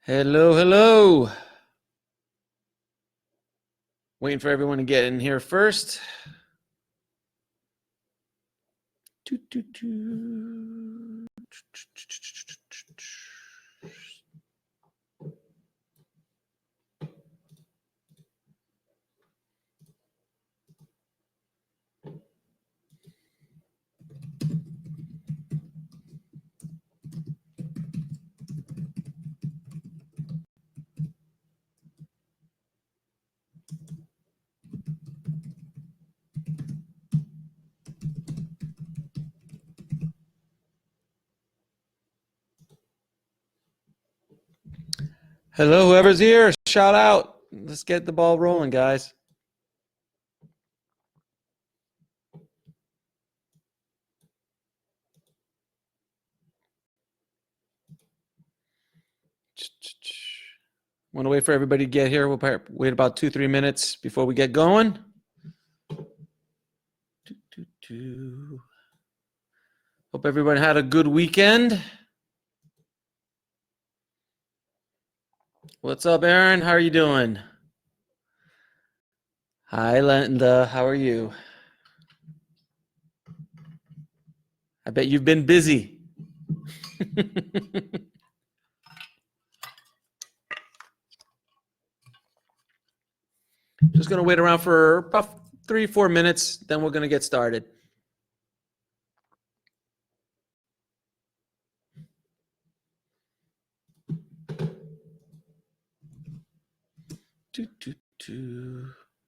Hello, hello. Waiting for everyone to get in here first. Toot, toot, toot. Hello, whoever's here, shout out. Let's get the ball rolling, guys. Want to wait for everybody to get here. We'll wait about 2-3 minutes before we get going. Hope everyone had a good weekend. What's up, Aaron? How are you doing? Hi, Linda. How are you? I bet you've been busy. Just going to wait around for about 3-4 minutes, then we're going to get started.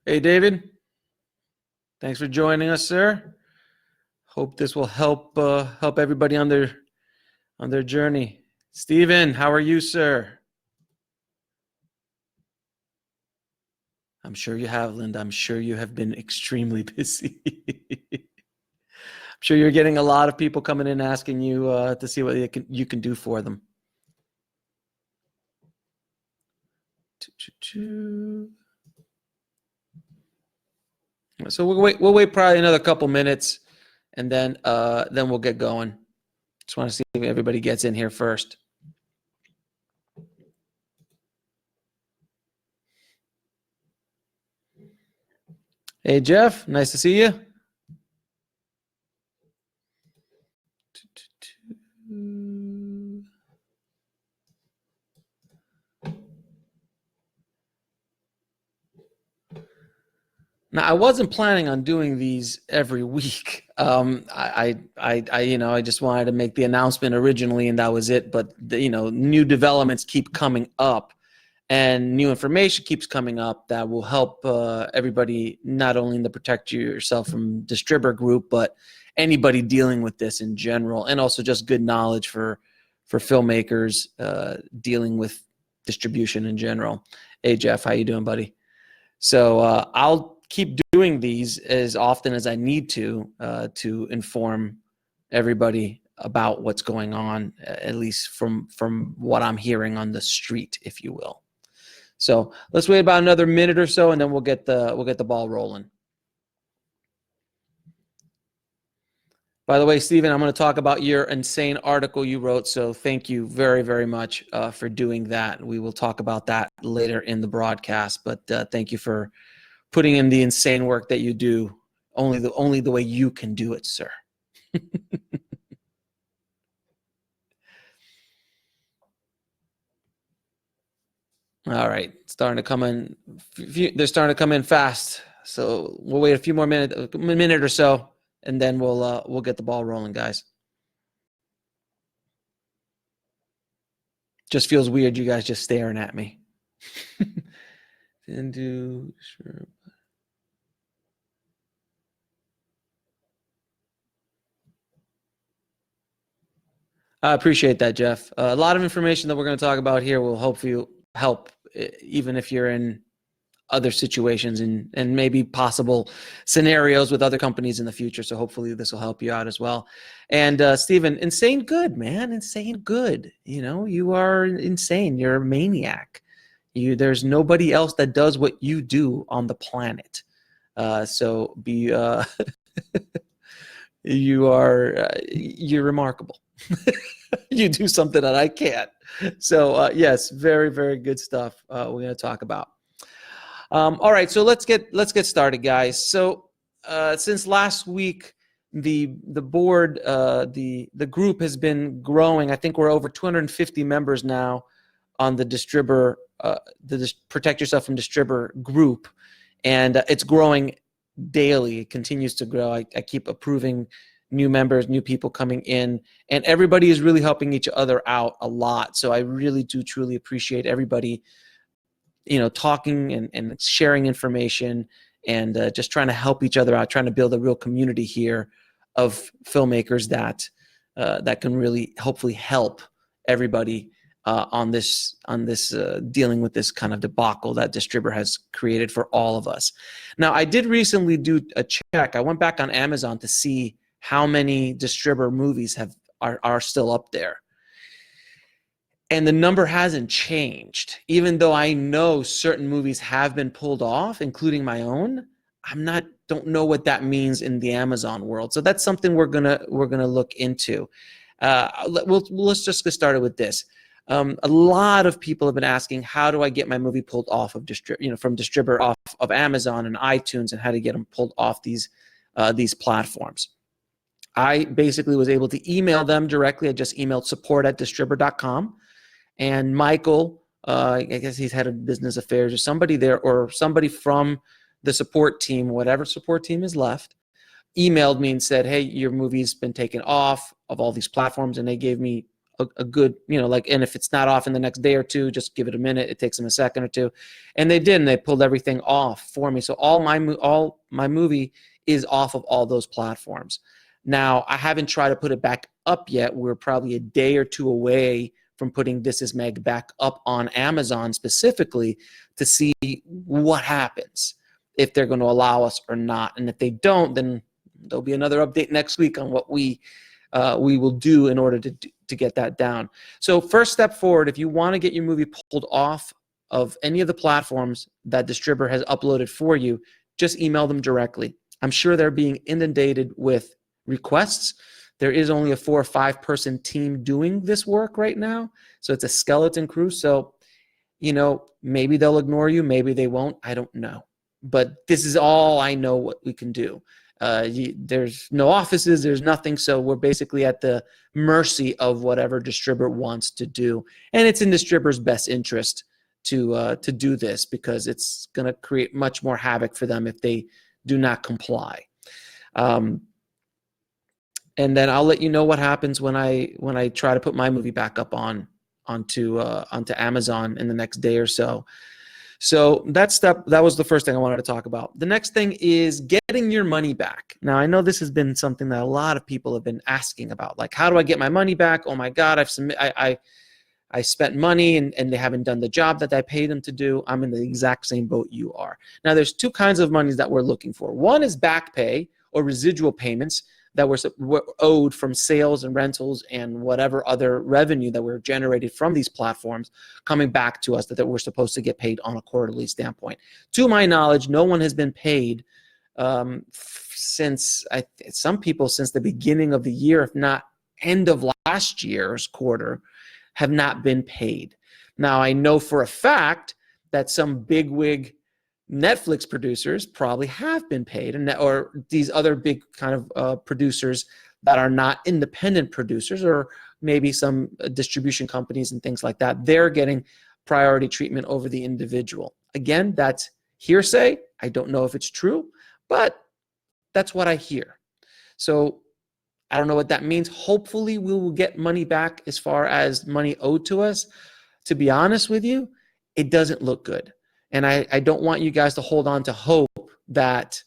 Hey, David. Thanks for joining us, sir. Hope this will help everybody on their journey. Steven, how are you, sir? I'm sure you have, Linda. I'm sure you have been extremely busy. I'm sure you're getting a lot of people coming in asking you to see what you can do for them. So we'll wait probably another couple minutes, and then we'll get going. Just want to see if everybody gets in here first. Hey, Jeff, nice to see you. Now, I wasn't planning on doing these every week. I just wanted to make the announcement originally, and that was it. But new developments keep coming up, and new information keeps coming up that will help everybody, not only in the protect yourself from Distribber group, but anybody dealing with this in general, and also just good knowledge for filmmakers dealing with distribution in general. Hey, Jeff, how you doing, buddy? So I'll keep doing these as often as I need to inform everybody about what's going on, at least from what I'm hearing on the street, if you will. So let's wait about another minute or so, and then we'll get the ball rolling. By the way, Stephen, I'm going to talk about your insane article you wrote. So thank you very, very much for doing that. We will talk about that later in the broadcast. But thank you for putting in the insane work that you do. Only the way you can do it, sir. All right, starting to come in. They're starting to come in fast. So we'll wait a minute or so, and then we'll get the ball rolling, guys. Just feels weird, you guys just staring at me. Then do sure. I appreciate that, Jeff. A lot of information that we're going to talk about here will hopefully help, even if you're in other situations and maybe possible scenarios with other companies in the future. So hopefully this will help you out as well. And Stephen, insane good, man. Insane good. You are insane. You're a maniac. There's nobody else that does what you do on the planet. So you're remarkable. You do something that I can't. So yes, very, very good stuff we're going to talk about. All right, so let's get started, guys. So since last week, the board, the group has been growing. I think we're over 250 members now on the Distribber, the Protect Yourself from Distribber group, and it's growing daily. It continues to grow. I keep approving new members, new people coming in, and everybody is really helping each other out a lot. So I really do truly appreciate everybody, talking and sharing information and just trying to help each other out, trying to build a real community here of filmmakers that can really hopefully help everybody on this dealing with this kind of debacle that Distribber has created for all of us. Now, I did recently do a check. I went back on Amazon to see how many Distribber movies are still up there. And the number hasn't changed. Even though I know certain movies have been pulled off, including my own, don't know what that means in the Amazon world. So that's something we're gonna look into. Let's just get started with this. A lot of people have been asking, how do I get my movie pulled off of from Distribber, off of Amazon and iTunes, and how to get them pulled off these platforms. I basically was able to email them directly. I just emailed support@distribber.com. And Michael, I guess he's head of business affairs or somebody there, or somebody from the support team, whatever support team is left, emailed me and said, hey, your movie's been taken off of all these platforms. And they gave me a good, and if it's not off in the next day or two, just give it a minute. It takes them a second or two. And they did, and they pulled everything off for me. So all my movie is off of all those platforms. Now, I haven't tried to put it back up yet. We're probably a day or two away from putting This Is Meg back up on Amazon specifically to see what happens, if they're going to allow us or not. And if they don't, then there'll be another update next week on what we will do in order to get that down. So first step forward, if you want to get your movie pulled off of any of the platforms that Distribber has uploaded for you, just email them directly. I'm sure they're being inundated with requests. There is only a 4 or 5 person team doing this work right now. So it's a skeleton crew. So, maybe they'll ignore you. Maybe they won't. I don't know. But this is all I know what we can do. There's no offices. There's nothing. So we're basically at the mercy of whatever Distribber wants to do. And it's in Distribber's best interest to do this, because it's going to create much more havoc for them if they do not comply. And then I'll let you know what happens when I try to put my movie back up onto Amazon in the next day or so. So that was the first thing I wanted to talk about. The next thing is getting your money back. Now, I know this has been something that a lot of people have been asking about. Like, how do I get my money back? Oh my God, I spent money and they haven't done the job that I paid them to do. I'm in the exact same boat you are. Now, there's 2 kinds of monies that we're looking for. One is back pay or residual payments that were owed from sales and rentals and whatever other revenue that were generated from these platforms coming back to us that we're supposed to get paid on a quarterly standpoint. To my knowledge, no one has been paid since the beginning of the year, if not end of last year's quarter, have not been paid. Now, I know for a fact that some bigwig Netflix producers probably have been paid, or these other big kind of producers that are not independent producers, or maybe some distribution companies and things like that. They're getting priority treatment over the individual. Again, that's hearsay. I don't know if it's true, but that's what I hear. So I don't know what that means. Hopefully we will get money back as far as money owed to us. To be honest with you, it doesn't look good. And I don't want you guys to hold on to hope that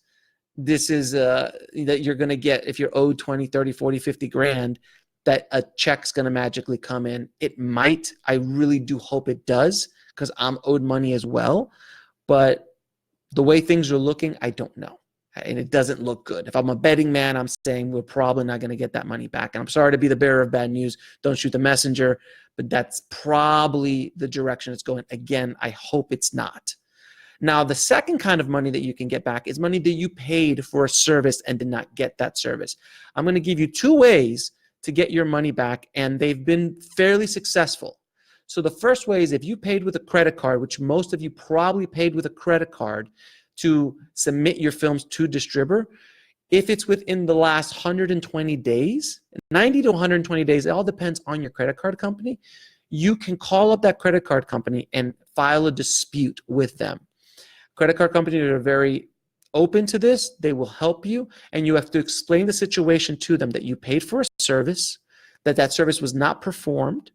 this is that you're going to get, if you're owed 20, 30, 40, 50 grand, that a check's going to magically come in. It might. I really do hope it does, because I'm owed money as well. But the way things are looking, I don't know. And it doesn't look good. If I'm a betting man, I'm saying we're probably not going to get that money back. And I'm sorry to be the bearer of bad news. Don't shoot the messenger. But that's probably the direction it's going. Again, I hope it's not. Now, the second kind of money that you can get back is money that you paid for a service and did not get that service. I'm going to give you 2 ways to get your money back, and they've been fairly successful. So the first way is if you paid with a credit card, which most of you probably paid with a credit card to submit your films to Distribber, if it's within the last 120 days, 90 to 120 days, it all depends on your credit card company, you can call up that credit card company and file a dispute with them. Credit card companies are very open to this. They will help you, and you have to explain the situation to them that you paid for a service, that service was not performed,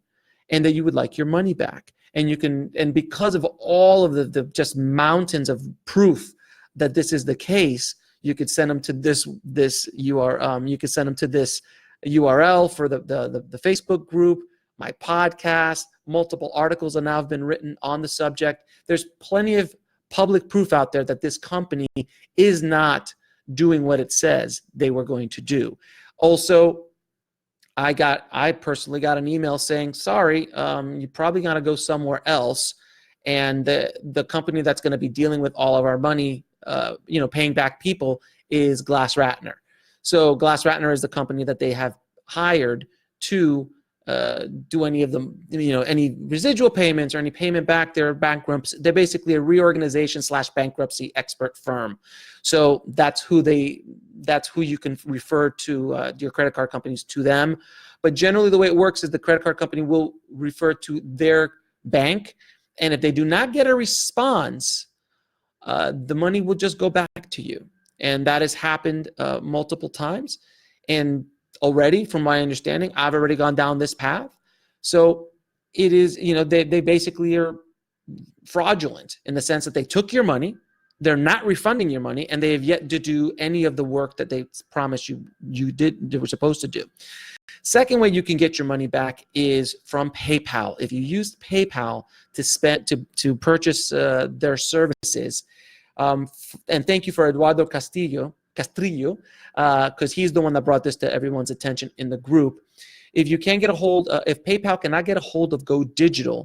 and that you would like your money back. And you can, and because of all of the just mountains of proof that this is the case, you could send them to this URL. You could send them to this URL for the Facebook group, my podcast. Multiple articles have now been written on the subject. There's plenty of public proof out there that this company is not doing what it says they were going to do. Also, I personally got an email saying, sorry, you probably got to go somewhere else. And the company that's going to be dealing with all of our money, paying back people, is Glass Ratner. So Glass Ratner is the company that they have hired to do any of the, any residual payments or any payment back. They're bankruptcy. They're basically a reorganization / bankruptcy expert firm. So that's who you can refer to your credit card companies to them. But generally the way it works is the credit card company will refer to their bank. And if they do not get a response, the money will just go back to you. And that has happened multiple times. And already, from my understanding, I've already gone down this path. So it is, they basically are fraudulent in the sense that they took your money, they're not refunding your money, and they have yet to do any of the work that they promised you were supposed to do. Second way you can get your money back is from PayPal. If you used PayPal to purchase their services, and thank you for Eduardo Castrillo, because he's the one that brought this to everyone's attention in the group. If you can't get a hold, if PayPal cannot get a hold of Go Digital,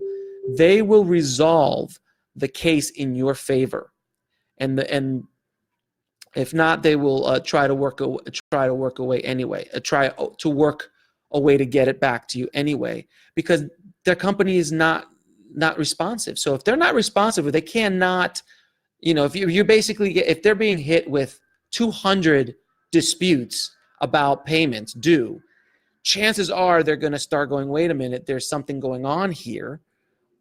they will resolve the case in your favor, and if not, they will try to work a way anyway, try to work a way to get it back to you anyway, because their company is not responsive. So if they're not responsive, or they cannot, if they're being hit with 200 disputes about payments due, chances are they're going to start going, wait a minute, there's something going on here.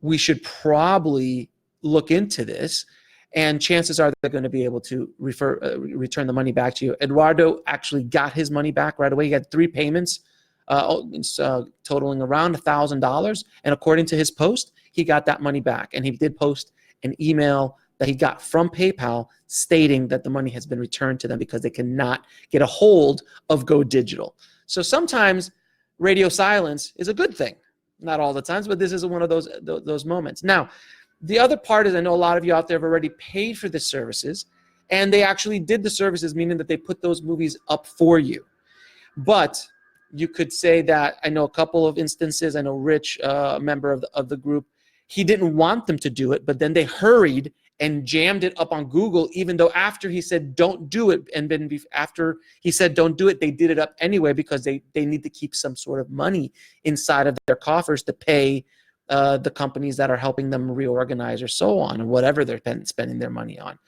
We should probably look into this. And chances are they're going to be able to return the money back to you. Eduardo actually got his money back right away. He had 3 payments totaling around $1,000. And according to his post, he got that money back. And he did post an email that he got from PayPal stating that the money has been returned to them because they cannot get a hold of Go Digital. So sometimes radio silence is a good thing. Not all the times, but this is one of those moments. Now, the other part is, I know a lot of you out there have already paid for the services, and they actually did the services, meaning that they put those movies up for you. But you could say that, I know a couple of instances, I know Rich, a member of the group, he didn't want them to do it, but then they hurried and jammed it up on Google, even though after he said don't do it, and then after he said don't do it, they did it up anyway because they need to keep some sort of money inside of their coffers to pay the companies that are helping them reorganize or so on, or whatever they're spending their money on.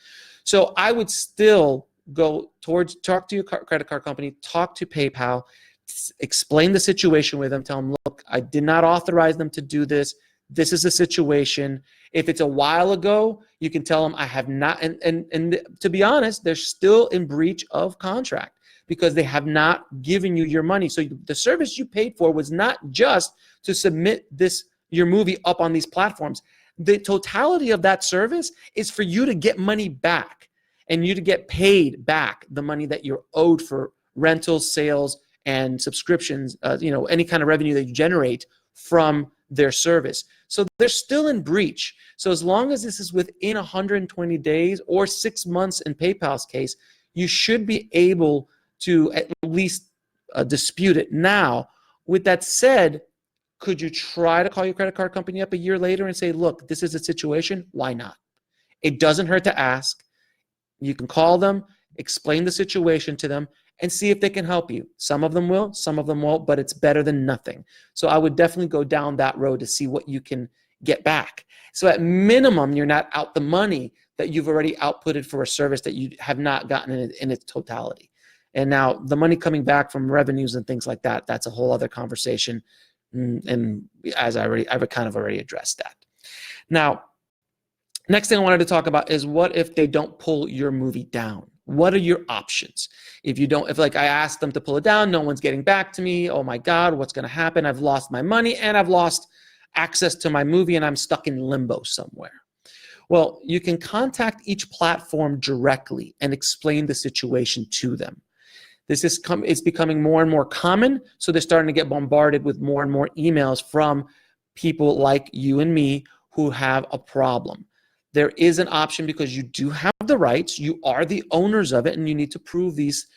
So I would still go towards, talk to your credit card company, talk to PayPal, explain the situation with them, tell them, look, I did not authorize them to do this. This is the situation. If it's a while ago, you can tell them I have not, and to be honest, they're still in breach of contract because they have not given you your money. So the service you paid for was not just to submit your movie up on these platforms. The totality of that service is for you to get money back and you to get paid back the money that you're owed for rentals, sales, and subscriptions, any kind of revenue that you generate from their service. So they're still in breach. So as long as this is within 120 days or 6 months in PayPal's case, you should be able to at least dispute it. Now, with that said, could you try to call your credit card company up a year later and say, look, this is a situation? Why not? It doesn't hurt to ask. You can call them, explain the situation to them, and see if they can help you. Some of them will, some of them won't, but it's better than nothing. So I would definitely go down that road to see what you can get back. So at minimum, you're not out the money that you've already outputted for a service that you have not gotten in its totality. And now the money coming back from revenues and things like that, that's a whole other conversation. And as I've kind of already addressed that. Now, next thing I wanted to talk about is what if they don't pull your movie down? What are your options? If like I asked them to pull it down, no one's getting back to me. Oh my God, what's going to happen? I've lost my money and I've lost access to my movie and I'm stuck in limbo somewhere. Well, you can contact each platform directly and explain the situation to them. It's becoming more and more common, so they're starting to get bombarded with more and more emails from people like you and me who have a problem. There is an option because you do have the rights, you are the owners of it, and you need to prove these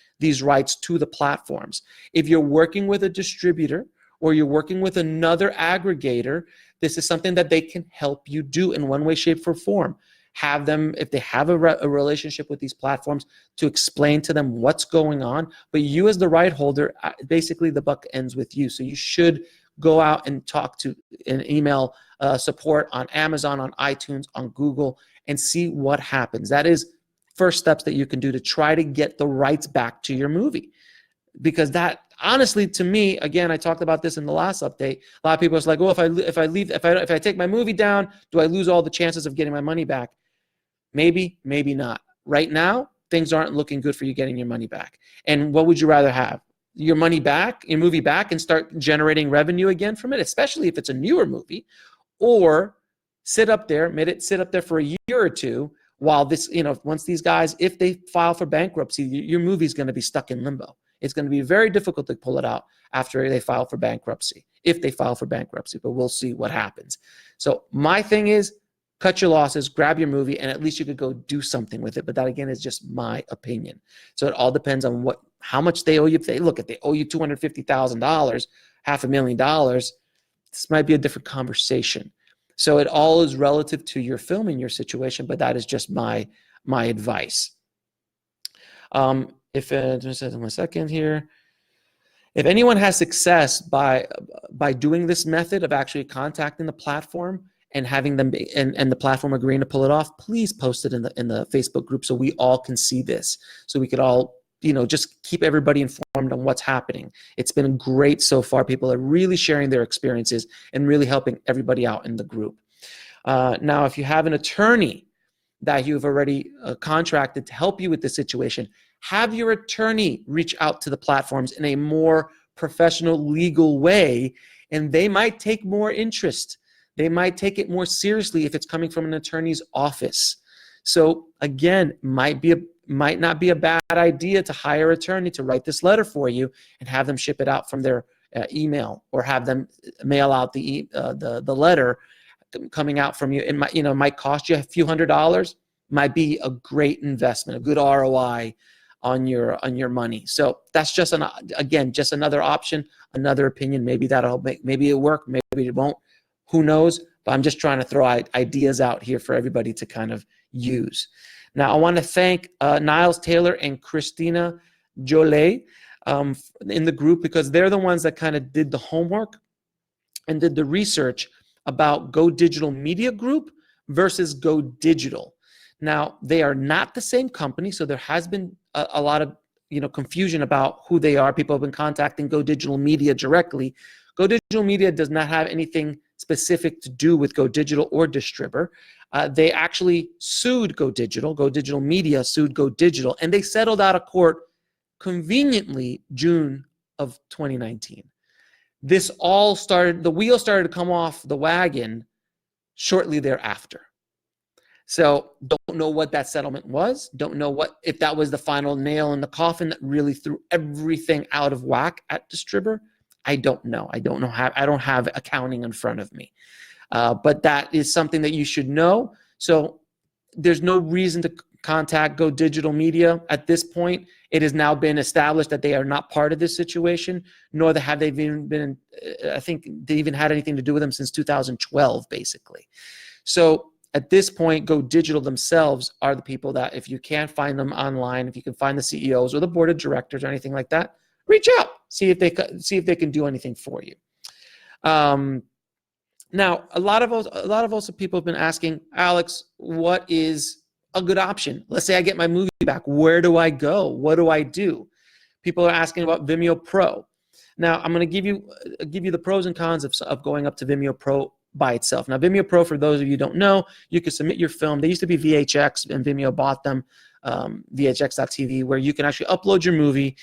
rights to the platforms. If you're working with a distributor or you're working with another aggregator, this is something that they can help you do in one way, shape, or form. Have them, if they have a relationship with these platforms, to explain to them what's going on. But you as the right holder, basically the buck ends with you. So you should go out and talk to and email support on Amazon, on iTunes, on Google, and see what happens. That is first steps that you can do to try to get the rights back to your movie. Because that, honestly, to me, again, I talked about this in the last update. A lot of people are like, "Oh, if I take my movie down, do I lose all the chances of getting my money back?" Maybe, maybe not. Right now, things aren't looking good for you getting your money back. And what would you rather have? Your money back, your movie back, and start generating revenue again from it, especially if it's a newer movie, or sit up there for a year or two while this, once these guys, if they file for bankruptcy, your movie's going to be stuck in limbo. It's going to be very difficult to pull it out after they file for bankruptcy, if they file for bankruptcy, but we'll see what happens. So my thing is, cut your losses, grab your movie, and at least you could go do something with it. But that, again, is just my opinion. So it all depends on how much they owe you. If they owe you $250,000, $500,000, this might be a different conversation. So it all is relative to your film and your situation, but that is just my advice. Just a second here. If anyone has success by doing this method of actually contacting the platform and having them and the platform agreeing to pull it off, please post it in the Facebook group so we all can see this, so we could all just keep everybody informed on what's happening. It's been great so far. People are really sharing their experiences and really helping everybody out in the group. Now, if you have an attorney that you've already contracted to help you with the situation, have your attorney reach out to the platforms in a more professional, legal way, and they might take more interest. They might take it more seriously if it's coming from an attorney's office. So again, might not be a bad idea to hire an attorney to write this letter for you and have them ship it out from their email, or have them mail out the letter coming out from you. It might cost you a few $100s. Might be a great investment, a good ROI on your money. So that's just just another option, another opinion. Maybe it'll work, maybe it won't. Who knows? But I'm just trying to throw ideas out here for everybody to kind of use. Now, I want to thank Niles Taylor and Christina Jolet in the group, because they're the ones that kind of did the homework and did the research about Go Digital Media Group versus Go Digital. Now, they are not the same company, so there has been a lot of confusion about who they are. People have been contacting Go Digital Media directly. Go Digital Media does not have anything specific to do with Go Digital or Distribber. They actually sued Go Digital. Go Digital Media sued Go Digital, and they settled out of court conveniently June of 2019. The wheel started to come off the wagon shortly thereafter. So don't know what that settlement was. Don't know if that was the final nail in the coffin that really threw everything out of whack at Distribber. I don't know. I don't have accounting in front of me. But that is something that you should know. So there's no reason to contact Go Digital Media at this point. It has now been established that they are not part of this situation, nor have they even I think they even had anything to do with them since 2012, basically. So at this point, go digital themselves are the people that, if you can't find them online, if you can find the CEOs or the board of directors or anything like that, reach out, see if they can do anything for you. Now, a lot of also people have been asking, Alex, what is a good option? Let's say I get my movie back. Where do I go? What do I do? People are asking about Vimeo Pro. Now, I'm going to give you the pros and cons of going up to Vimeo Pro by itself. Now, Vimeo Pro, for those of you who don't know, you can submit your film. They used to be VHX, and Vimeo bought them, VHX.TV, where you can actually upload your movie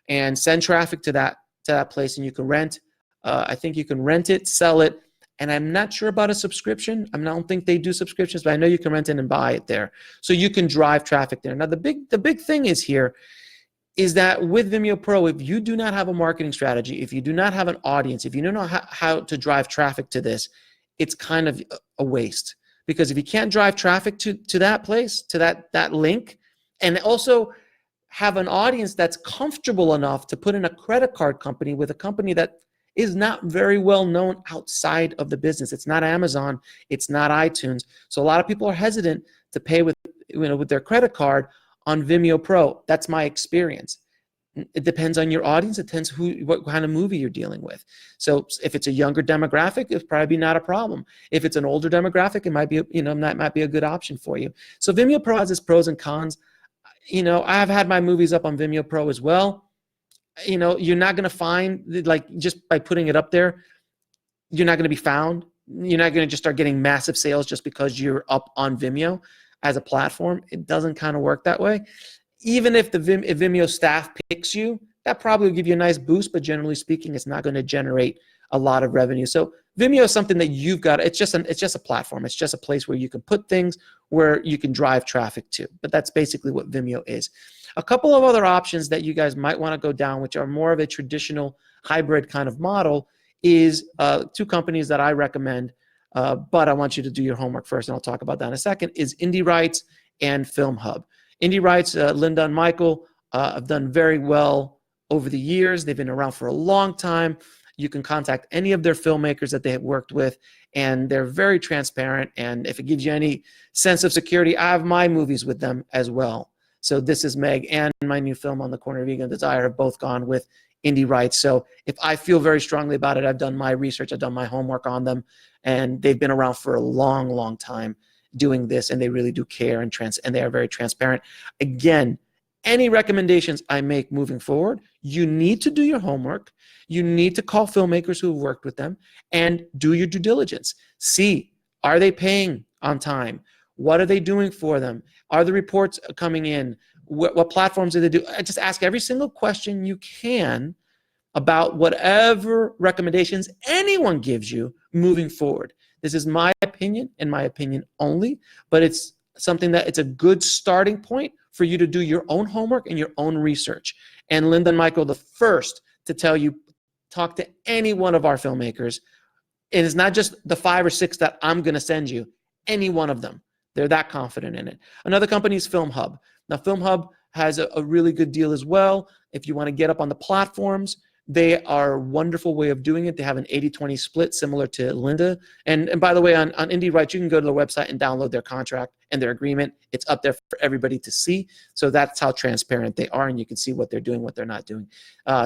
and send traffic to that place, and you can rent. I think you can rent it, sell it, and I'm not sure about a subscription. I don't think they do subscriptions, but I know you can rent it and buy it there. So you can drive traffic there. Now, the big thing is that with Vimeo Pro, if you do not have a marketing strategy, if you do not have an audience, if you don't know how to drive traffic to this, it's kind of a waste. Because if you can't drive traffic to that place, to that link, and also have an audience that's comfortable enough to put in a credit card company with a company that is not very well known outside of the business. It's not Amazon, it's not iTunes. So a lot of people are hesitant to pay with their credit card on Vimeo Pro. That's my experience. It depends on your audience. It depends what kind of movie you're dealing with. So if it's a younger demographic, it's probably not a problem. If it's an older demographic, it might be, that might be a good option for you. So Vimeo Pro has its pros and cons. I've had my movies up on Vimeo Pro as well. You're not going to find, like, just by putting it up there, you're not going to be found. You're not going to just start getting massive sales just because you're up on Vimeo as a platform. It doesn't kind of work that way. Even if if Vimeo staff picks you, that probably will give you a nice boost, but generally speaking, it's not going to generate a lot of revenue. So Vimeo is something that you've got. It's just a platform. It's just a place where you can put things where you can drive traffic to. But that's basically what Vimeo is. A couple of other options that you guys might want to go down, which are more of a traditional hybrid kind of model, is two companies that I recommend, but I want you to do your homework first, and I'll talk about that in a second, is Indie Rights and Film Hub. Indie Rights, Linda and Michael have done very well over the years. They've been around for a long time. You can contact any of their filmmakers that they have worked with, and they're very transparent. And if it gives you any sense of security, I have my movies with them as well. So This Is Meg and my new film On the Corner of Ego and Desire have both gone with Indie Rights. So if I feel very strongly about it, I've done my research, I've done my homework on them, and they've been around for a long, long time doing this, and they really do care, and they are very transparent. Again, any recommendations I make moving forward, you need to do your homework. You need to call filmmakers who have worked with them and do your due diligence. See, are they paying on time? What are they doing for them? Are the reports coming in? What platforms do they do? Just ask every single question you can about whatever recommendations anyone gives you moving forward. This is my opinion and my opinion only, but it's something that it's a good starting point for you to do your own homework and your own research. And Linda and Michael, the first to tell you, talk to any one of our filmmakers. It is not just the 5 or 6 that I'm going to send you, any one of them. They're that confident in it. Another company is Film Hub. Now, Film Hub has a really good deal as well. If you want to get up on the platforms, they are a wonderful way of doing it. They have an 80-20 split similar to Linda. And by the way, on Indie Rights, you can go to the website and download their contract and their agreement. It's up there for everybody to see. So that's how transparent they are, and you can see what they're doing, what they're not doing.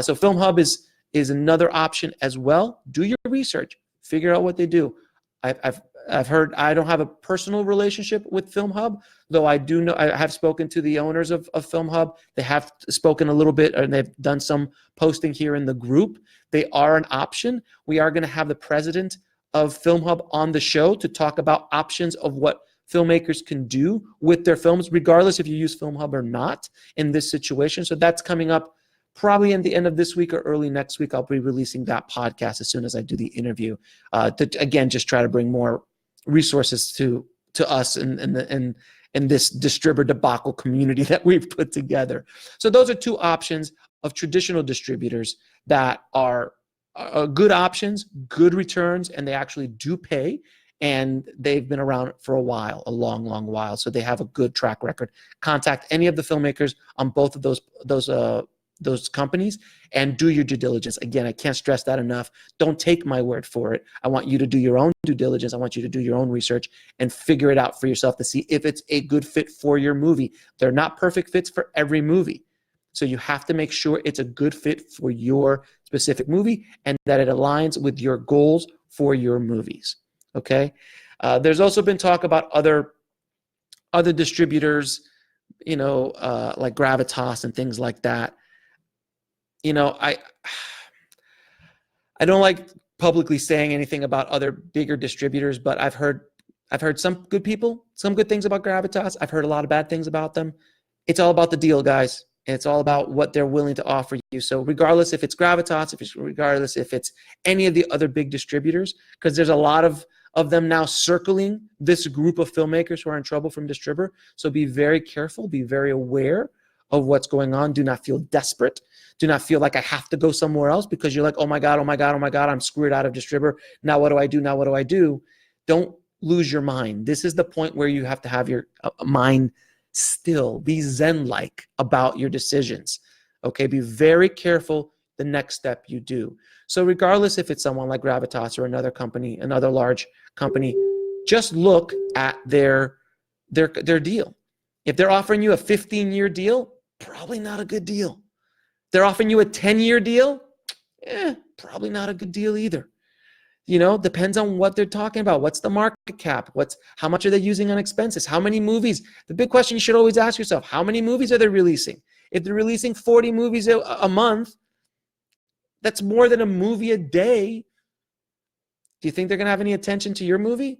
So Film Hub is another option as well. Do your research. Figure out what they do. I've heard, I don't have a personal relationship with Film Hub, though I do know, I have spoken to the owners of Film Hub. They have spoken a little bit, and they've done some posting here in the group. They are an option. We are going to have the president of Film Hub on the show to talk about options of what filmmakers can do with their films, regardless if you use Film Hub or not in this situation. So that's coming up probably in the end of this week or early next week. I'll be releasing that podcast as soon as I do the interview to, again, just try to bring more resources to us in this Distribber debacle community that we've put together. So those are two options of traditional distributors that are good options, good returns, and they actually do pay. And they've been around for a while, a long, long while. So they have a good track record. Contact any of the filmmakers on both of those those companies and do your due diligence. Again, I can't stress that enough. Don't take my word for it. I want you to do your own due diligence. I want you to do your own research and figure it out for yourself to see if it's a good fit for your movie. They're not perfect fits for every movie. So you have to make sure it's a good fit for your specific movie and that it aligns with your goals for your movies. Okay. There's also been talk about other distributors, like Gravitas and things like that. I don't like publicly saying anything about other bigger distributors, but I've heard some good things about Gravitas. I've heard a lot of bad things about them. It's all about the deal, guys. And it's all about what they're willing to offer you. So regardless if it's Gravitas, regardless if it's any of the other big distributors, because there's a lot of them now circling this group of filmmakers who are in trouble from Distribber. So be very careful, be very aware of what's going on. Do not feel desperate. Do not feel like I have to go somewhere else because you're like, oh my God, I'm screwed out of Distribber. Now what do I do? Don't lose your mind. This is the point where you have to have your mind still. Be Zen-like about your decisions. Okay, be very careful the next step you do. So regardless if it's someone like Gravitas or another company, another large company, just look at their deal. If they're offering you a 15-year deal, probably not a good deal. They're offering you a 10-year deal, probably not a good deal either. Depends on what they're talking about. What's the market cap? How much are they using on expenses? How many movies? The big question you should always ask yourself, how many movies are they releasing? If they're releasing 40 movies a month, that's more than a movie a day. Do you think they're going to have any attention to your movie?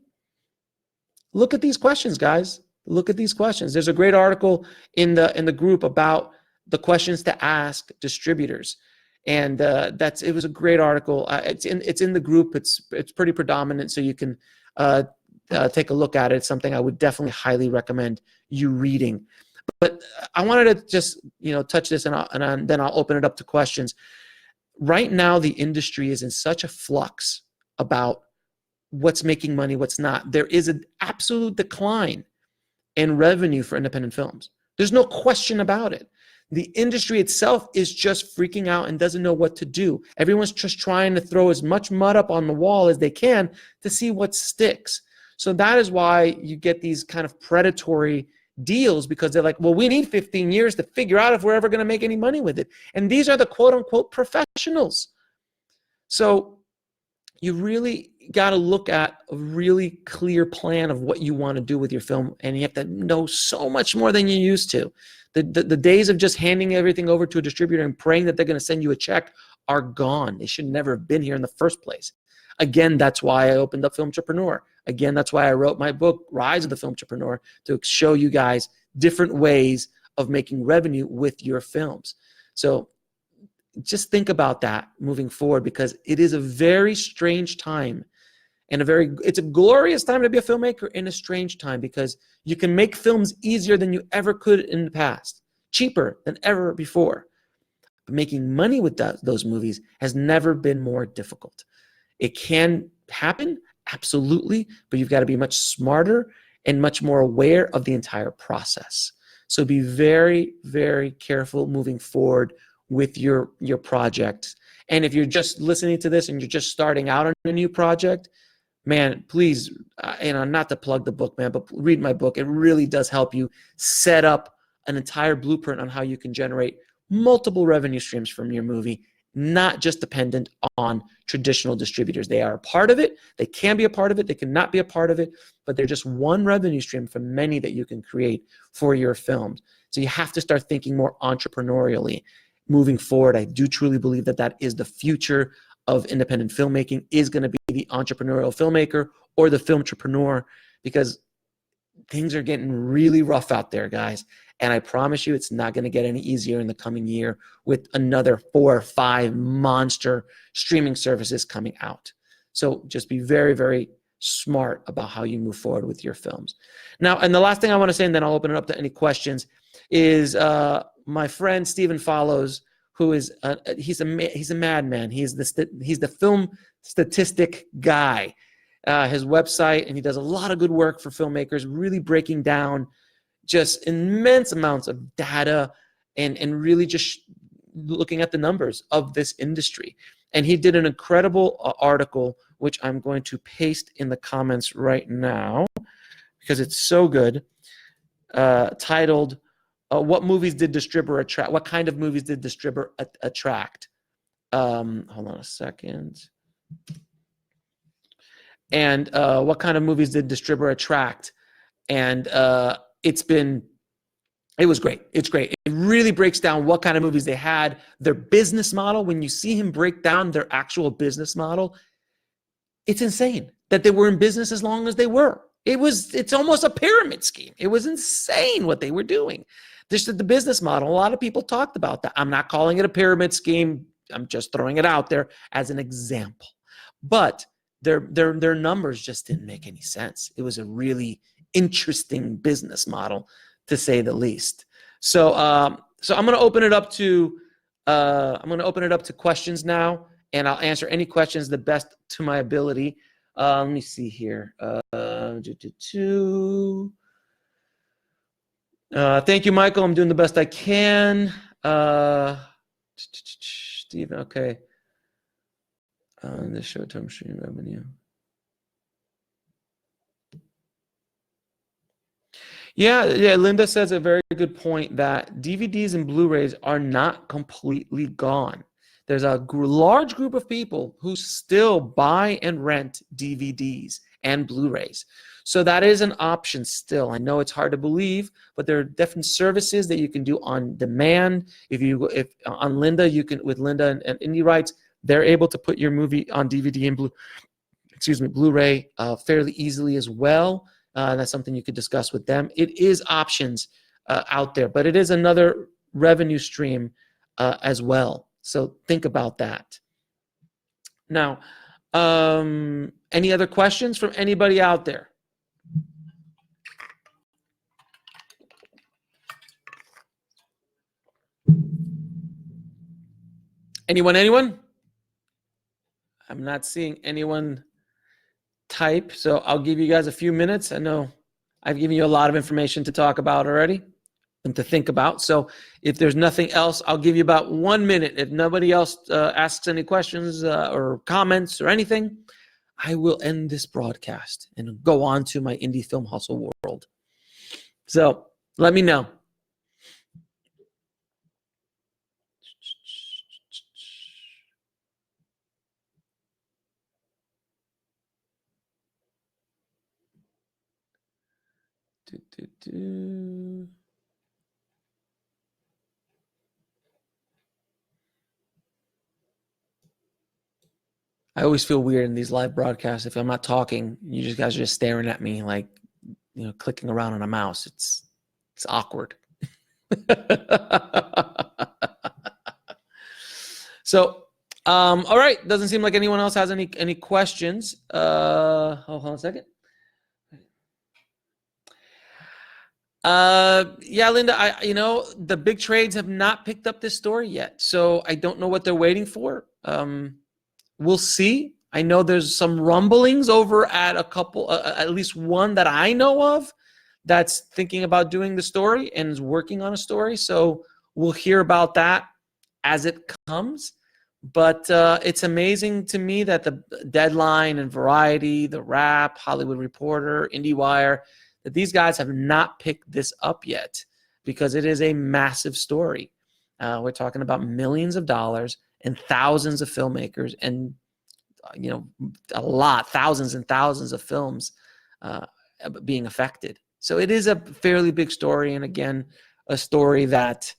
Look at these questions, guys. Look at these questions. There's a great article in the group about the questions to ask distributors. And it was a great article. It's in the group. It's pretty predominant, so you can take a look at it. It's something I would definitely highly recommend you reading. But I wanted to just touch this, and then I'll open it up to questions. Right now, the industry is in such a flux about what's making money, what's not. There is an absolute decline in revenue for independent films. There's no question about it. The industry itself is just freaking out and doesn't know what to do. Everyone's just trying to throw as much mud up on the wall as they can to see what sticks. So that is why you get these kind of predatory deals, because they're like, well, we need 15 years to figure out if we're ever going to make any money with it. And these are the quote unquote professionals. So you really got to look at a really clear plan of what you want to do with your film. And you have to know so much more than you used to. The days of just handing everything over to a distributor and praying that they're going to send you a check are gone. They should never have been here in the first place. Again, that's why I opened up Filmtrepreneur. Again, that's why I wrote my book, Rise of the Filmtrepreneur, to show you guys different ways of making revenue with your films. So just think about that moving forward, because it is a very strange time, and it's a glorious time to be a filmmaker in a strange time, because you can make films easier than you ever could in the past, cheaper than ever before. But making money with those movies has never been more difficult. It can happen, absolutely, but you've got to be much smarter and much more aware of the entire process. So be very, very careful moving forward with your project. And if you're just listening to this and you're just starting out on a new project, man, please, not to plug the book, man, but read my book. It really does help you set up an entire blueprint on how you can generate multiple revenue streams from your movie, not just dependent on traditional distributors. They are a part of it. They can be a part of it. They cannot be a part of it, but they're just one revenue stream from many that you can create for your films. So you have to start thinking more entrepreneurially moving forward. I do truly believe that is the future of independent filmmaking, is going to be the entrepreneurial filmmaker or the filmtrepreneur, because things are getting really rough out there, guys. And I promise you, it's not going to get any easier in the coming year with another 4 or 5 monster streaming services coming out. So just be very, very smart about how you move forward with your films. Now, and the last thing I want to say, and then I'll open it up to any questions, is my friend Stephen Follows, who is he's a madman. He's the film statistic guy. His website, and he does a lot of good work for filmmakers, really breaking down just immense amounts of data and really just looking at the numbers of this industry. And he did an incredible article, which I'm going to paste in the comments right now because it's so good, titled, What Movies Did Distribber Attract? What kind of movies did Distribber attract? Hold on a second. And what kind of movies did Distribber attract? And it was great. It's great. It really breaks down what kind of movies they had, their business model. When you see him break down their actual business model, it's insane that they were in business as long as they were. It's almost a pyramid scheme. It was insane what they were doing. Just the business model. A lot of people talked about that. I'm not calling it a pyramid scheme. I'm just throwing it out there as an example. But their numbers just didn't make any sense. It was a really interesting business model, to say the least. So I'm going to open it up to questions now, and I'll answer any questions the best to my ability. Let me see here. Thank you, Michael. I'm doing the best I can. Steven, okay. This short-term stream revenue. Yeah, Linda says a very good point that DVDs and Blu-rays are not completely gone. There's a large group of people who still buy and rent DVDs and Blu-rays. So that is an option still. I know it's hard to believe, but there are different services that you can do on demand. If on Linda, you can, with Linda and Indie Rights, they're able to put your movie on DVD and Blu-ray fairly easily as well. That's something you could discuss with them. It is options out there, but it is another revenue stream as well. So think about that. Now, any other questions from anybody out there? Anyone? I'm not seeing anyone type, so I'll give you guys a few minutes. I know I've given you a lot of information to talk about already and to think about. So if there's nothing else, I'll give you about 1 minute. If nobody else asks any questions or comments or anything, I will end this broadcast and go on to my indie film hustle world. So let me know. I always feel weird in these live broadcasts. If I'm not talking, you guys are just staring at me like, clicking around on a mouse. It's awkward. So, all right. Doesn't seem like anyone else has any questions. Hold on a second. Yeah, Linda, the big trades have not picked up this story yet. So I don't know what they're waiting for. We'll see. I know there's some rumblings over at a couple, at least one that I know of, that's thinking about doing the story and is working on a story. So we'll hear about that as it comes. But it's amazing to me that the Deadline and Variety, The Wrap, Hollywood Reporter, IndieWire, that these guys have not picked this up yet, because it is a massive story. We're talking about millions of dollars and thousands of filmmakers and, thousands and thousands of films being affected. So it is a fairly big story. And again, a story that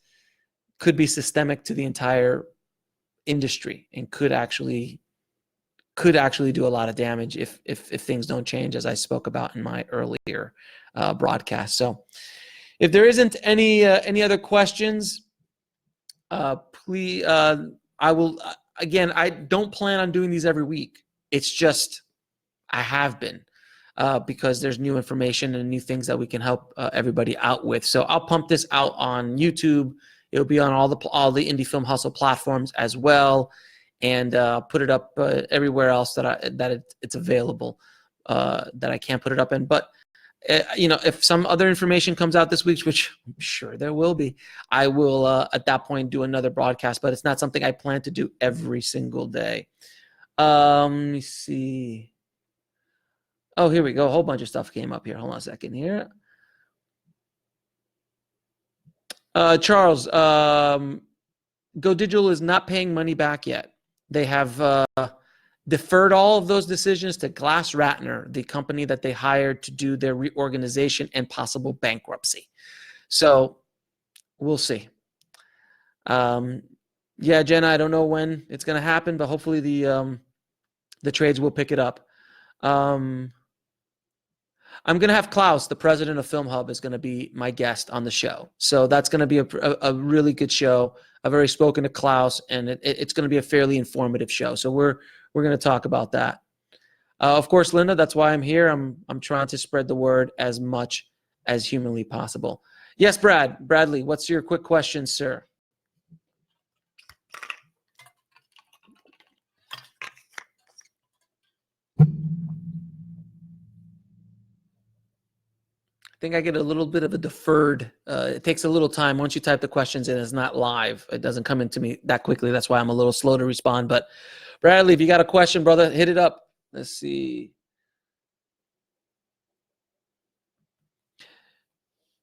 could be systemic to the entire industry and could actually do a lot of damage if things don't change, as I spoke about in my earlier broadcast. So if there isn't any other questions, please, I will, again, I don't plan on doing these every week. It's just, I have been, because there's new information and new things that we can help everybody out with. So I'll pump this out on YouTube. It'll be on all the Indie Film Hustle platforms as well, and put it up everywhere else that it's available, that I can't put it up in. But if some other information comes out this week, which I'm sure there will be, I will at that point do another broadcast, but it's not something I plan to do every single day. Let me see. Oh, here we go. A whole bunch of stuff came up here. Hold on a second here. Charles, Go Digital is not paying money back yet. They have deferred all of those decisions to Glass Ratner, the company that they hired to do their reorganization and possible bankruptcy. So we'll see. Yeah, Jenna, I don't know when it's going to happen, but hopefully the trades will pick it up. I'm going to have Klaus, the president of Film Hub, is going to be my guest on the show. So that's going to be a really good show. I've already spoken to Klaus, and it's going to be a fairly informative show. So we're going to talk about that. Of course, Linda, that's why I'm here. I'm trying to spread the word as much as humanly possible. Yes, Bradley, what's your quick question, sir? I think I get a little bit of a deferred. It takes a little time. Once you type the questions in, it's not live. It doesn't come into me that quickly. That's why I'm a little slow to respond. But Bradley, if you got a question, brother, hit it up. Let's see.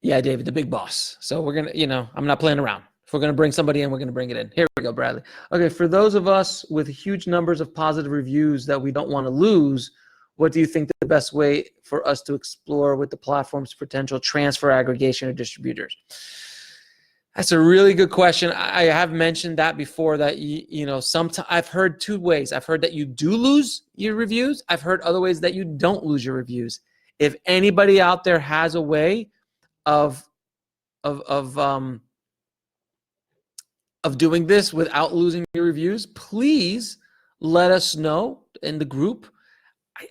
Yeah, David, the big boss. So we're going to, I'm not playing around. If we're going to bring somebody in, we're going to bring it in. Here we go, Bradley. Okay, for those of us with huge numbers of positive reviews that we don't want to lose, what do you think the best way for us to explore with the platform's potential transfer, aggregation, or distributors? That's a really good question. I have mentioned that before, that, sometimes I've heard two ways. I've heard that you do lose your reviews. I've heard other ways that you don't lose your reviews. If anybody out there has a way of doing this without losing your reviews, please let us know in the group.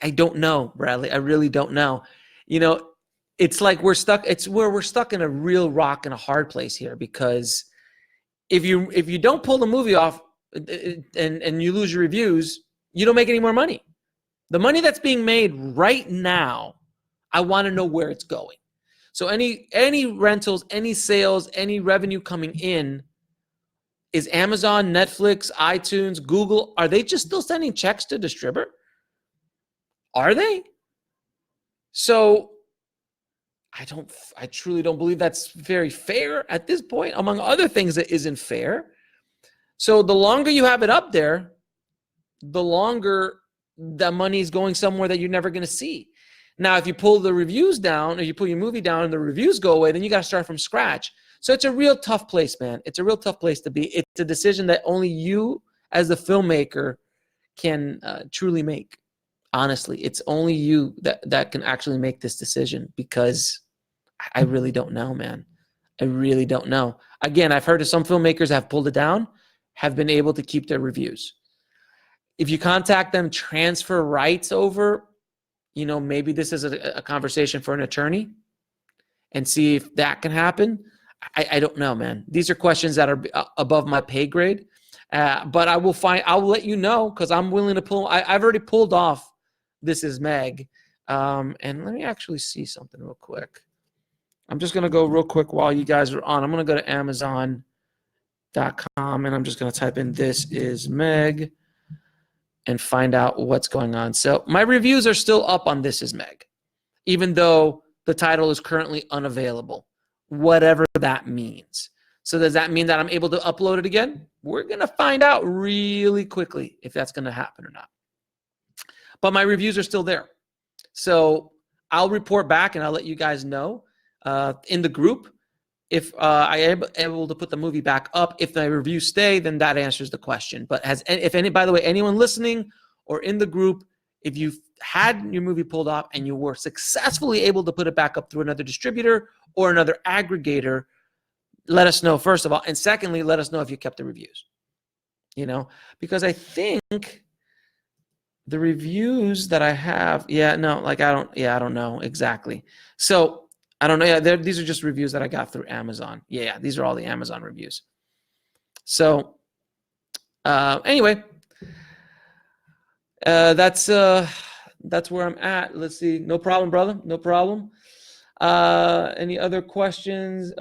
I don't know, Bradley. I really don't know. It's like we're stuck. It's where we're stuck in a real rock and a hard place here, because if you don't pull the movie off and you lose your reviews, you don't make any more money. The money that's being made right now, I want to know where it's going. So any rentals, any sales, any revenue coming in, is Amazon, Netflix, iTunes, Google, are they just still sending checks to Distribber? Are they? So I truly don't believe that's very fair at this point, among other things that isn't fair. So the longer you have it up there, the longer the money is going somewhere that you're never going to see. Now, if you pull the reviews down, or you pull your movie down and the reviews go away, then you got to start from scratch. So it's a real tough place, man. It's a real tough place to be. It's a decision that only you as the filmmaker can truly make. Honestly, it's only you that can actually make this decision, because I really don't know, man. I really don't know. Again, I've heard of some filmmakers have pulled it down, have been able to keep their reviews. If you contact them, transfer rights over, maybe this is a conversation for an attorney, and see if that can happen. I don't know, man. These are questions that are above my pay grade. But I'll let you know, because I'm willing to pull. I've already pulled off This Is Meg. And let me actually see something real quick. I'm just going to go real quick while you guys are on. I'm going to go to Amazon.com, and I'm just going to type in This Is Meg and find out what's going on. So my reviews are still up on This Is Meg, even though the title is currently unavailable, whatever that means. So does that mean that I'm able to upload it again? We're going to find out really quickly if that's going to happen or not. But my reviews are still there. So I'll report back, and I'll let you guys know in the group if I am able to put the movie back up. If the reviews stay, then that answers the question. But by the way, anyone listening or in the group, if you've had your movie pulled off and you were successfully able to put it back up through another distributor or another aggregator, let us know, first of all. And secondly, let us know if you kept the reviews. Because I think the reviews that I have, I don't know exactly. So I don't know. Yeah, these are just reviews that I got through Amazon. Yeah, these are all the Amazon reviews. So anyway, that's where I'm at. Let's see. No problem, brother. No problem. Any other questions?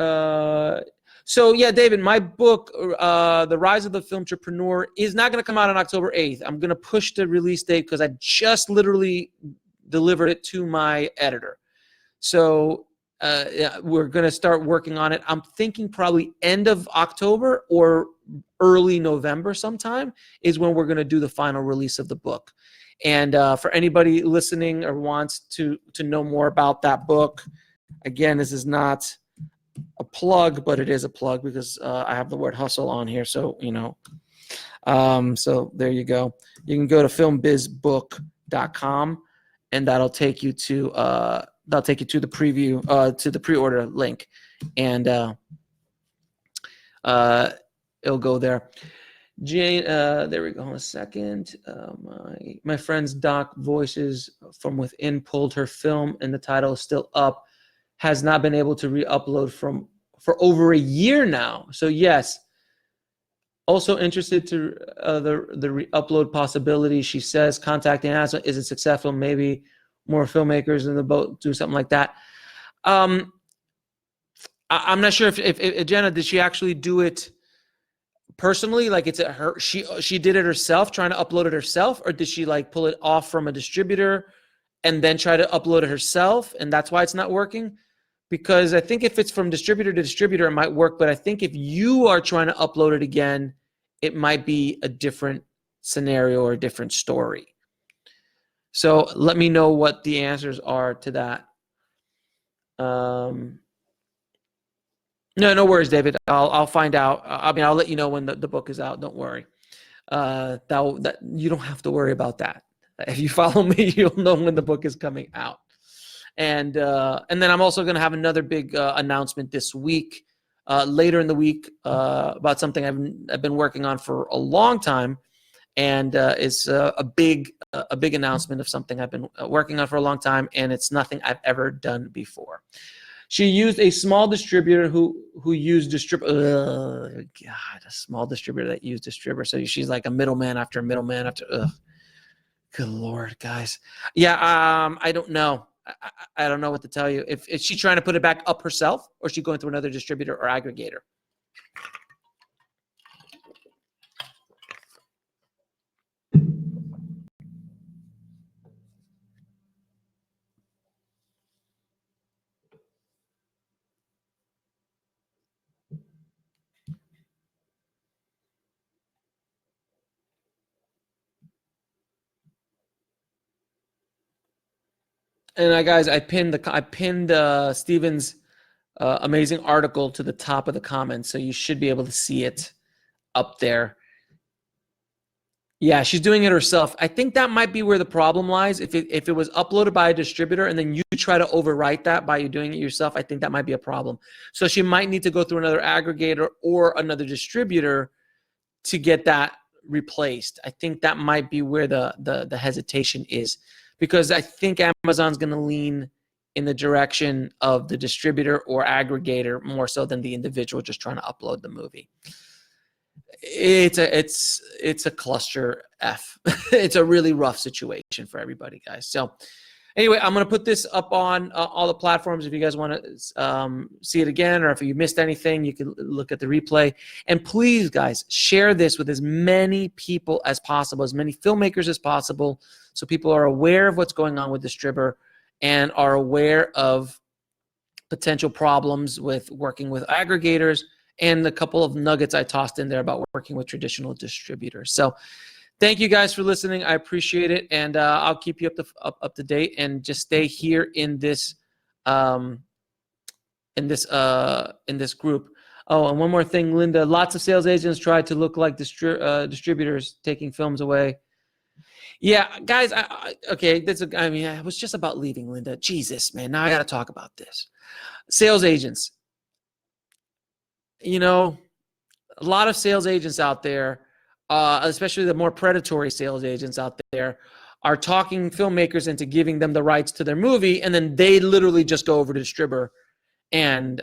So yeah, David, my book, The Rise of the Film Entrepreneur, is not going to come out on October 8th. I'm going to push the release date because I just literally delivered it to my editor. So yeah, we're going to start working on it. I'm thinking probably end of October or early November sometime is when we're going to do the final release of the book. And for anybody listening or wants to know more about that book, again, this is not a plug, but it is a plug because I have the word hustle on here. So, you know, so there you go. You can go to filmbizbook.com and that'll take you to the preview, to the pre-order link. And it'll go there. Jane, there we go. Hold on a second. My friend's Doc Voices from Within pulled her film and the title is still up. Has not been able to re-upload for over a year now. So yes. Also interested to the re-upload possibility. She says contacting us isn't successful. Maybe more filmmakers in the boat do something like that. I'm not sure if Jenna, did she actually do it personally, like it's her, she did it herself, trying to upload it herself, or did she like pull it off from a distributor and then try to upload it herself, and that's why it's not working? Because I think if it's from distributor to distributor, it might work, but I think if you are trying to upload it again, it might be a different scenario or a different story. So let me know what the answers are to that. No worries, David. I'll find out. I mean, I'll let you know when the book is out. Don't worry. That you don't have to worry about that. If you follow me, you'll know when the book is coming out. And then I'm also going to have another big announcement this week, later in the week, about something I've been working on for a long time, and it's a big announcement of something I've been working on for a long time, and it's nothing I've ever done before. She used a small distributor who used Distribber. God, a small distributor that used Distribber. So she's like a middleman after a middleman after. Good Lord, guys. Yeah, I don't know. I don't know what to tell you. If is she trying to put it back up herself, or is she going through another distributor or aggregator? And guys, I pinned Steven's amazing article to the top of the comments, so you should be able to see it up there. Yeah, she's doing it herself. I think that might be where the problem lies. If it was uploaded by a distributor and then you try to overwrite that by you doing it yourself, I think that might be a problem. So she might need to go through another aggregator or another distributor to get that replaced. I think that might be where the hesitation is, because I think Amazon's going to lean in the direction of the distributor or aggregator more so than the individual just trying to upload the movie. It's a cluster F. It's a really rough situation for everybody, guys. So anyway, I'm going to put this up on all the platforms. If you guys want to see it again, or if you missed anything, you can look at the replay. And please, guys, share this with as many people as possible, as many filmmakers as possible, so people are aware of what's going on with Distribber and are aware of potential problems with working with aggregators, and a couple of nuggets I tossed in there about working with traditional distributors. So thank you guys for listening. I appreciate it, and I'll keep you up to date, and just stay here in this group. Oh, and one more thing, Linda. Lots of sales agents try to look like distributors, taking films away. Yeah, guys. Okay, I was just about leaving, Linda. Jesus, man. Now I got to talk about this. Sales agents. You know, a lot of sales agents out there, especially the more predatory sales agents out there, are talking filmmakers into giving them the rights to their movie, and then they literally just go over to Distribber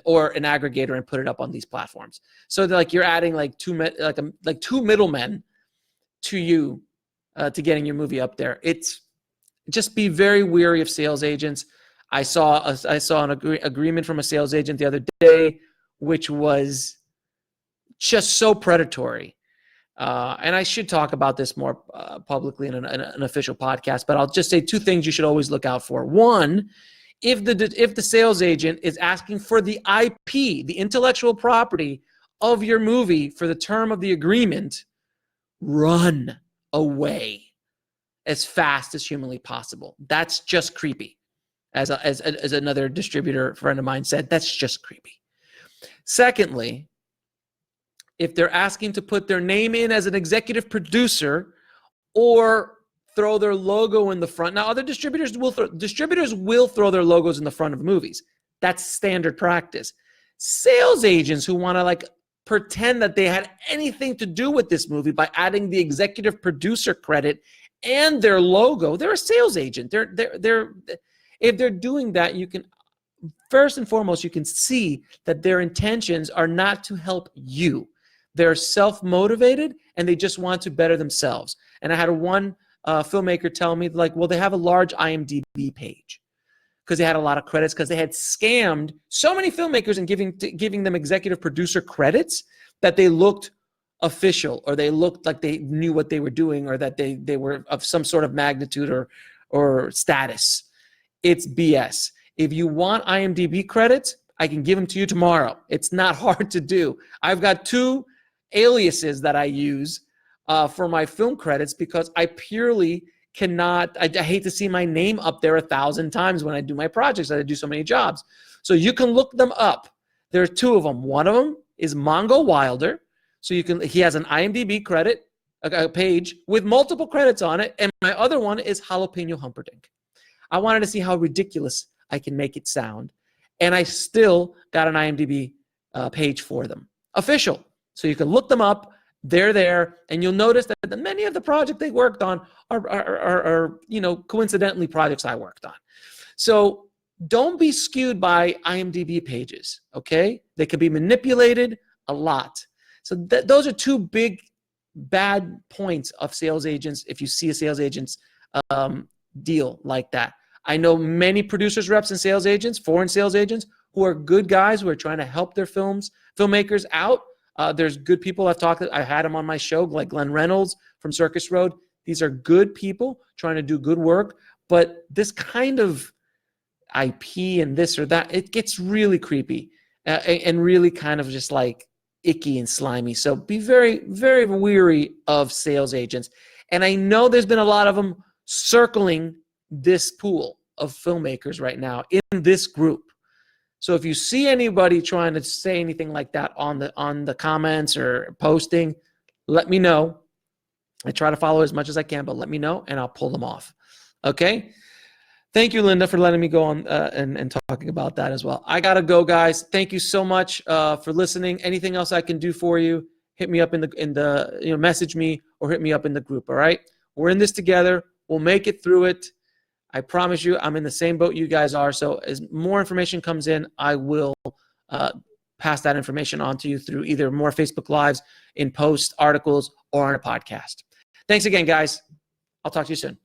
or an aggregator and put it up on these platforms. So like you're adding like two middlemen to you to getting your movie up there. It's just be very wary of sales agents. I saw an agreement from a sales agent the other day, which was just so predatory. And I should talk about this more publicly in an official podcast, but I'll just say two things you should always look out for. One, if the sales agent is asking for the IP, the intellectual property of your movie for the term of the agreement, run away as fast as humanly possible. That's just creepy. As another distributor friend of mine said, that's just creepy. Secondly, if they're asking to put their name in as an executive producer or throw their logo in the front. Now, other distributors will throw their logos in the front of movies. That's standard practice. Sales agents who want to like pretend that they had anything to do with this movie by adding the executive producer credit and their logo, they're a sales agent. If they're doing that, you can first and foremost, you can see that their intentions are not to help you. They're self-motivated and they just want to better themselves. And I had one filmmaker tell me, like, well, they have a large IMDb page because they had a lot of credits because they had scammed so many filmmakers and giving them executive producer credits that they looked official or they looked like they knew what they were doing or that they were of some sort of magnitude or status. It's BS. If you want IMDb credits, I can give them to you tomorrow. It's not hard to do. I've got 2 aliases that I use for my film credits because I purely cannot, I hate to see my name up there 1,000 times when I do my projects. I do so many jobs. So you can look them up. There are 2 of them. One of them is Mongo Wilder. So he has an IMDb credit, a page with multiple credits on it. And my other one is Jalapeno Humperdinck. I wanted to see how ridiculous I can make it sound. And I still got an IMDb page for them. Official. So you can look them up. They're there. And you'll notice that many of the projects they worked on are coincidentally projects I worked on. So don't be skewed by IMDb pages, okay? They can be manipulated a lot. So those are 2 big bad points of sales agents if you see a sales agent's deal like that. I know many producers, reps, and sales agents, foreign sales agents, who are good guys who are trying to help their filmmakers out. There's good people I had them on my show, like Glenn Reynolds from Circus Road. These are good people trying to do good work, but this kind of IP and this or that, it gets really creepy and really kind of just like icky and slimy. So be very, very weary of sales agents. And I know there's been a lot of them circling this pool of filmmakers right now in this group. So if you see anybody trying to say anything like that on the comments or posting, let me know. I try to follow as much as I can, but let me know and I'll pull them off. Okay? Thank you, Linda, for letting me go on and talking about that as well. I gotta go, guys. Thank you so much for listening. Anything else I can do for you, hit me up in the message me or hit me up in the group. All right? We're in this together. We'll make it through it. I promise you, I'm in the same boat you guys are. So as more information comes in, I will pass that information on to you through either more Facebook Lives, in posts, articles, or on a podcast. Thanks again, guys. I'll talk to you soon.